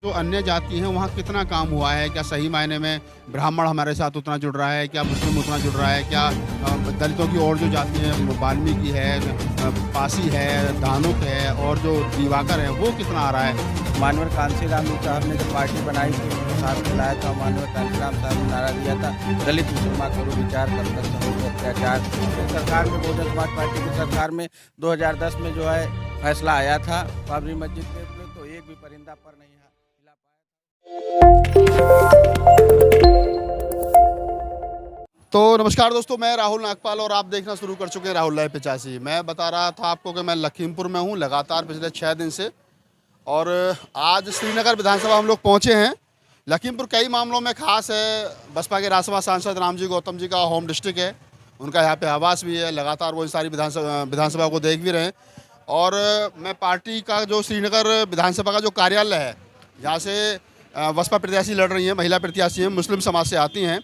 जो अन्य जाति हैं वहाँ कितना काम हुआ है? क्या सही मायने में ब्राह्मण हमारे साथ उतना जुड़ रहा है? क्या मुस्लिम उतना जुड़ रहा है? क्या दलितों की और जो जाति हैं वाल्मीकि है, पासी है, धानुक है और जो दिवाकर है वो कितना आ रहा है? मानवर कांसीराम साहब ने जब पार्टी बनाई थी उनको साथ में लाया था। मानवर कांसीराम साहब ने नारा दिया था, दलित मुसलमान करो विचार, कब तक सहोगे अत्याचार। तो सरकार में बहुजन समाज पार्टी की सरकार में 2010 में जो है फैसला आया था बाबरी मस्जिद के ऊपर, तो एक भी परिंदा पर नहीं हिला पाया। तो नमस्कार दोस्तों, मैं राहुल नागपाल और आप देखना शुरू कर चुके हैं राहुल लाइव 85। मैं बता रहा था आपको कि मैं लखीमपुर में हूँ लगातार पिछले 6 दिन से, और आज श्रीनगर विधानसभा हम लोग पहुँचे हैं। लखीमपुर कई मामलों में खास है। बसपा के राज्यसभा सांसद रामजी गौतम जी का होम डिस्ट्रिक्ट है, उनका यहाँ पे आवास भी है। लगातार वो इन सारी विधानसभा को देख भी रहे हैं। और मैं पार्टी का जो श्रीनगर विधानसभा का जो कार्यालय है, जहाँ से बसपा प्रत्याशी लड़ रही हैं, महिला प्रत्याशी हैं, मुस्लिम समाज से आती हैं,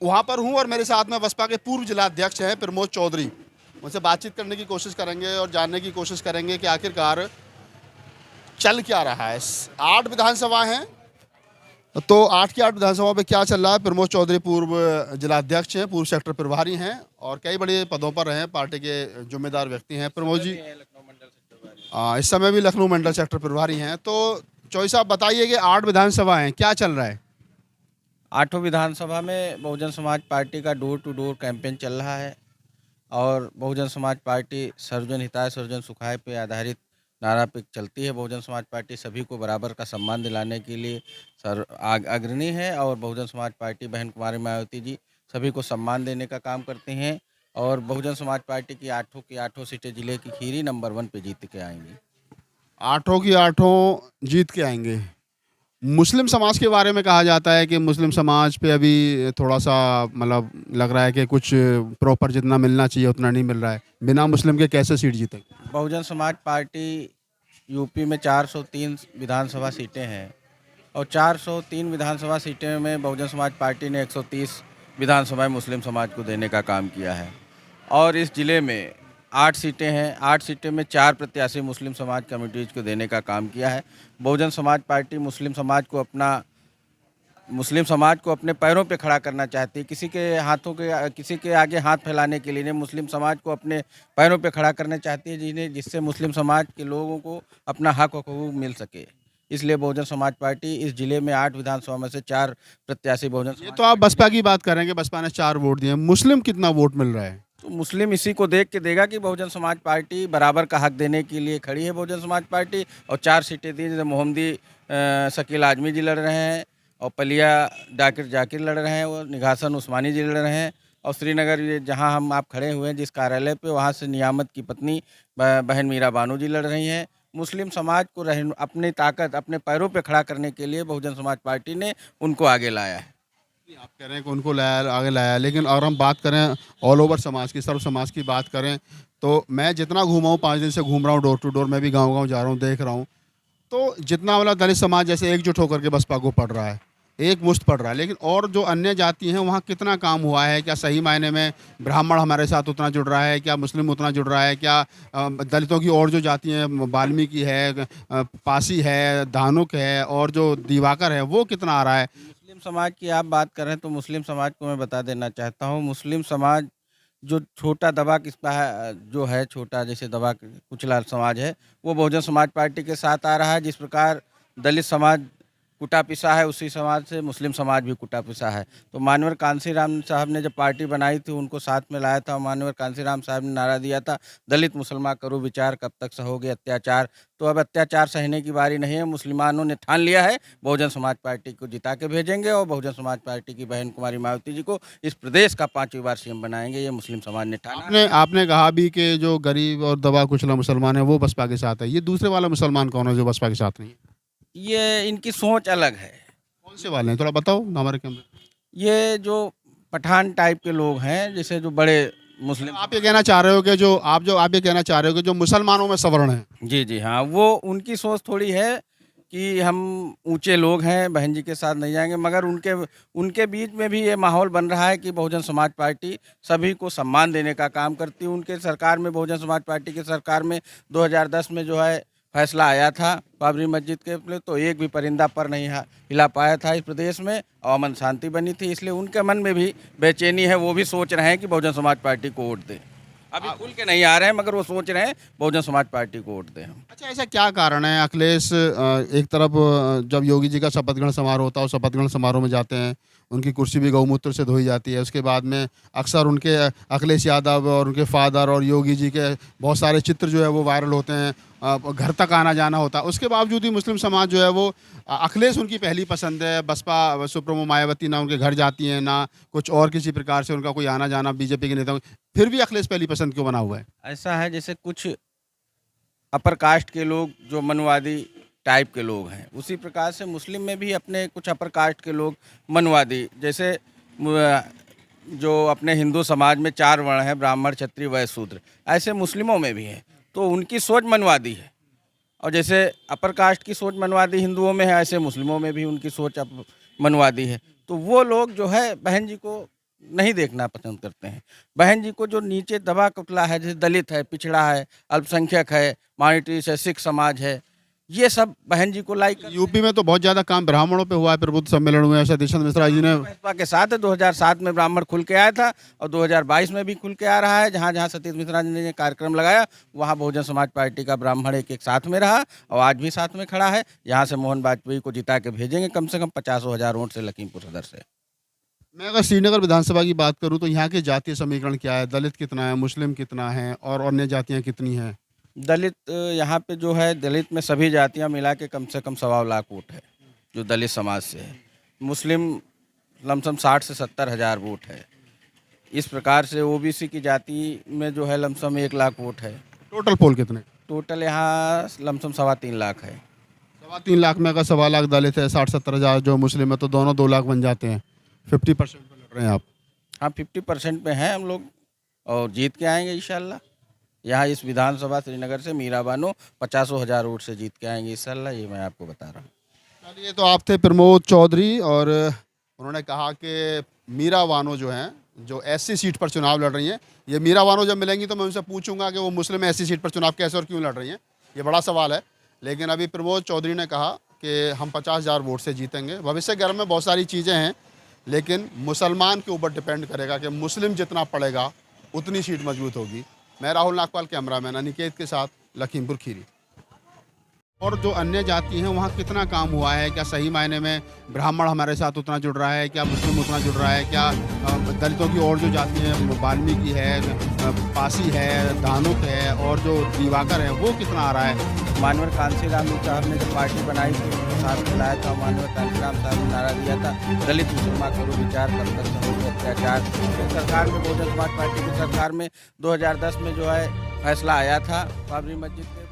वहाँ पर हूँ। और मेरे साथ में बसपा के पूर्व जिला अध्यक्ष हैं प्रमोद चौधरी। उनसे बातचीत करने की कोशिश करेंगे और जानने की कोशिश करेंगे कि आखिरकार चल क्या रहा है। 8 विधानसभा हैं, तो 8 की 8 विधानसभा में क्या चल रहा है। प्रमोद चौधरी पूर्व जिला अध्यक्ष हैं, पूर्व सेक्टर प्रभारी हैं और कई बड़े पदों पर रहे, पार्टी के जिम्मेदार व्यक्ति हैं। प्रमोद जी इस समय भी लखनऊ मंडल सेक्टर प्रभारी हैं। तो चौधरी साहब बताइए कि 8 विधानसभा हैं, क्या चल रहा है? 8 विधानसभा में बहुजन समाज पार्टी का डोर टू डोर कैंपेन चल रहा है और बहुजन समाज पार्टी सर्वजन हिताय सर्वजन सुखाय पे आधारित नारा पे चलती है। बहुजन समाज पार्टी सभी को बराबर का सम्मान दिलाने के लिए अग्रणी है और बहुजन समाज पार्टी बहन कुमारी मायावती जी सभी को सम्मान देने का काम करते हैं और बहुजन समाज पार्टी की 8 की 8 सीटें जिले की खीरी नंबर 1 पे जीत के आएंगी। 8 की 8 जीत के आएंगे। मुस्लिम समाज के बारे में कहा जाता है कि मुस्लिम समाज पे अभी थोड़ा सा मतलब लग रहा है कि कुछ प्रॉपर जितना मिलना चाहिए उतना नहीं मिल रहा है। बिना मुस्लिम के कैसे सीट जीतेंगे? बहुजन समाज पार्टी यूपी में 403 विधानसभा सीटें हैं और 403 विधानसभा सीटें में बहुजन समाज पार्टी ने 130 विधानसभाएं मुस्लिम समाज को देने का काम किया है और इस जिले में 8 सीटें हैं। 8 सीटें में 4 प्रत्याशी मुस्लिम समाज कम्युनिटीज़ को देने का काम किया है। बहुजन समाज पार्टी मुस्लिम समाज को अपने पैरों पे खड़ा करना चाहती है। किसी के आगे हाथ फैलाने के लिए नहीं, मुस्लिम समाज को अपने पैरों पे खड़ा करना चाहती है, जिससे मुस्लिम समाज के लोगों को अपना हक हकूक़ मिल सके। इसलिए बहुजन समाज पार्टी इस जिले में 8 विधानसभा में से 4 प्रत्याशी ये तो आप बसपा की बात करेंगे, बसपा ने 4 वोट दिए। मुस्लिम कितना वोट मिल रहा है? तो मुस्लिम इसी को देख के देगा कि बहुजन समाज पार्टी बराबर का हक देने के लिए खड़ी है बहुजन समाज पार्टी। और 4 सीटें दी, जैसे मोहम्मदी शकील आजमी जी लड़ रहे हैं और पलिया जाकिर लड़ रहे हैं, वो निघासन उस्मानी जी लड़ रहे हैं और श्रीनगर ये जहां हम आप खड़े हुए हैं जिस कार्यालय पे, वहां से नियामत की पत्नी बहन मीरा बानो जी लड़ रही हैं। मुस्लिम समाज को अपनी ताकत अपने पैरों पे खड़ा करने के लिए बहुजन समाज पार्टी ने उनको आगे लाया है। आप कह रहे हैं कि उनको आगे लाया, लेकिन अगर हम बात करें ऑल ओवर समाज की, सर्व समाज की बात करें, तो मैं जितना घूमा हूँ, 5 दिन से घूम रहा हूँ डोर टू डोर, मैं भी गाँव जा रहा हूँ, देख रहा हूँ, तो जितना वाला दलित समाज जैसे एकजुट होकर के बसपा को पड़ रहा है, एक मुश्त पड़ रहा है, लेकिन और जो अन्य जाति हैं वहाँ कितना काम हुआ है? क्या सही मायने में ब्राह्मण हमारे साथ उतना जुड़ रहा है? क्या मुस्लिम उतना जुड़ रहा है? क्या दलितों की और जो जाति हैं वाल्मीकि है, पासी है, धानुक है और जो दिवाकर है वो कितना आ रहा है? मुस्लिम समाज की आप बात कर रहे हैं तो मुस्लिम समाज को मैं बता देना चाहता हूँ, मुस्लिम समाज जो छोटा दबा किस्ता है, जो है छोटा जैसे दबा कुचला समाज है, वो बहुजन समाज पार्टी के साथ आ रहा है। जिस प्रकार दलित समाज कुटा पिसा है, उसी समाज से मुस्लिम समाज भी कुटा पिसा है। तो मानवर कांसीराम साहब ने जब पार्टी बनाई थी उनको साथ में लाया था। मानवर कांसीराम साहब ने नारा दिया था, दलित मुसलमान करो विचार, कब तक सहोगे अत्याचार। तो अब अत्याचार सहने की बारी नहीं है। मुसलमानों ने ठान लिया है, बहुजन समाज पार्टी को जिता के भेजेंगे और बहुजन समाज पार्टी की बहन कुमारी मायावती जी को इस प्रदेश का 5वीं बार सीएम बनाएंगे। ये मुस्लिम समाज ने ठाना। आपने कहा भी कि जो गरीब और दबा कुचला मुसलमान है वो बसपा के साथ है। ये दूसरे वाला मुसलमान कौन है जो बसपा के साथ नहीं है? ये इनकी सोच अलग है। कौन से वाले हैं, थोड़ा बताओ हमारे कैमरे। ये जो पठान टाइप के लोग हैं, जैसे जो बड़े मुस्लिम। आप ये कहना चाह रहे हो कि आप ये कहना चाह रहे हो कि जो मुसलमानों में सवर्ण है? जी जी हाँ, वो उनकी सोच थोड़ी है कि हम ऊंचे लोग हैं, बहन जी के साथ नहीं जाएंगे, मगर उनके बीच में भी ये माहौल बन रहा है कि बहुजन समाज पार्टी सभी को सम्मान देने का काम करती है। उनके सरकार में, बहुजन समाज पार्टी की सरकार में 2010 में जो है फैसला आया था बाबरी मस्जिद के लिए, तो एक भी परिंदा पर नहीं हिला पाया था इस प्रदेश में, और अमन शांति बनी थी। इसलिए उनके मन में भी बेचैनी है, वो भी सोच रहे हैं कि बहुजन समाज पार्टी को वोट दें। अभी खुल के नहीं आ रहे हैं, मगर वो सोच रहे हैं बहुजन समाज पार्टी को वोट दें हम। अच्छा, ऐसा क्या कारण है? अखिलेश एक तरफ जब योगी जी का शपथ ग्रहण समारोह होता है, उस शपथ ग्रहण समारोह में जाते हैं, उनकी कुर्सी भी गौमूत्र से धोई जाती है। उसके बाद में अक्सर उनके अखिलेश यादव और उनके फादर और योगी जी के बहुत सारे चित्र जो है वो वायरल होते हैं, घर तक आना जाना होता है। उसके बावजूद भी मुस्लिम समाज जो है वो अखिलेश उनकी पहली पसंद है। बसपा सुप्रीमो मायावती ना उनके घर जाती हैं, ना कुछ और किसी प्रकार से उनका कोई आना जाना बीजेपी के नेताओं, फिर भी अखिलेश पहली पसंद क्यों बना हुआ है? ऐसा है, जैसे कुछ अपर कास्ट के लोग जो मनवादी टाइप के लोग हैं, उसी प्रकार से मुस्लिम में भी अपने कुछ अपर कास्ट के लोग मनवादी, जैसे जो अपने हिंदू समाज में 4 वर्ण हैं, ब्राह्मण क्षत्रिय वैश्य शूद्र, ऐसे मुस्लिमों में भी हैं, तो उनकी सोच मनवादी है। और जैसे अपर कास्ट की सोच मनवादी हिंदुओं में है, ऐसे मुस्लिमों में भी उनकी सोच मनवादी है। तो वो लोग जो है बहन जी को नहीं देखना पसंद करते हैं। बहन जी को जो नीचे दबा कुचला है, जैसे दलित है, पिछड़ा है, अल्पसंख्यक है, माइनॉरिटीज है, सिख समाज है, ये सब बहन जी को लाइक करते हैं। यूपी में तो बहुत ज़्यादा काम ब्राह्मणों पे हुआ है, प्रबुद्ध सम्मेलन हुए हैं, सतीश चंद्र मिश्रा जी ने। भाजपा के साथ है, 2007 में ब्राह्मण खुल के आया था और 2022 में भी खुल के आ रहा है। जहाँ जहाँ सतीश मिश्रा जी ने कार्यक्रम लगाया, वहाँ बहुजन समाज पार्टी का ब्राह्मण एक साथ में रहा और आज भी साथ में खड़ा है। यहाँ से मोहन वाजपेयी को जिता के भेजेंगे कम से कम 50,000 वोट से लखीमपुर सदर से। मैं अगर श्रीनगर विधानसभा की बात करूं तो यहाँ के जातीय समीकरण क्या है? दलित कितना है, मुस्लिम कितना है और अन्य जातियाँ कितनी हैं? दलित यहाँ पे जो है, दलित में सभी जातियाँ मिला के कम से कम 1.25 लाख वोट है जो दलित समाज से है। मुस्लिम लमसम 60 से 70 हज़ार वोट है। इस प्रकार से ओबीसी की जाति में जो है लमसम 1 लाख वोट है। टोटल पोल कितने? टोटल यहाँ लमसम 3.25 लाख है। 3.25 लाख में अगर 1.25 लाख दलित है, 60-70 हज़ार जो मुस्लिम है, तो दोनों 2 लाख बन जाते हैं। 50% पे लड़ रहे हैं आप? हाँ, 50% पे हैं हम लोग और जीत के आएंगे इंशाल्लाह। यहाँ इस विधानसभा श्रीनगर से मीरा बानो 50,000 वोट से जीत के आएंगे इंशाल्लाह, ये मैं आपको बता रहा हूँ। चलिए, तो आप थे प्रमोद चौधरी और उन्होंने कहा कि मीरा बानो जो हैं, जो एससी सीट पर चुनाव लड़ रही हैं, ये मीरा बानो जब मिलेंगी तो मैं उनसे पूछूंगा कि वो मुस्लिम एससी सीट पर चुनाव कैसे और क्यों लड़ रही हैं, ये बड़ा सवाल है। लेकिन अभी प्रमोद चौधरी ने कहा कि हम 50,000 वोट से जीतेंगे। भविष्य घर में बहुत सारी चीज़ें हैं, लेकिन मुसलमान के ऊपर डिपेंड करेगा कि मुस्लिम जितना पड़ेगा उतनी सीट मजबूत होगी। मैं राहुल नागपाल, कैमरामैन अनिकेत के साथ, लखीमपुर खीरी। और जो अन्य जाति हैं वहाँ कितना काम हुआ है? क्या सही मायने में ब्राह्मण हमारे साथ उतना जुड़ रहा है? क्या मुस्लिम उतना जुड़ रहा है? क्या दलितों की और जो जाति हैं, वाल्मीकि है, पासी है, धानुक है और जो दिवाकर है, वो कितना आ रहा है? मानवर कांसीराम साहब ने जब पार्टी बनाई थी, उनको साथ खिलाया था। मानवर कांसीराम साहब ने नारा दिया था, दलित मुसलमान करो विचार, तब तक होंगे अत्याचार। सरकार में बहुजन समाज पार्टी की सरकार में 2010 में जो है फैसला आया था बाबरी मस्जिद के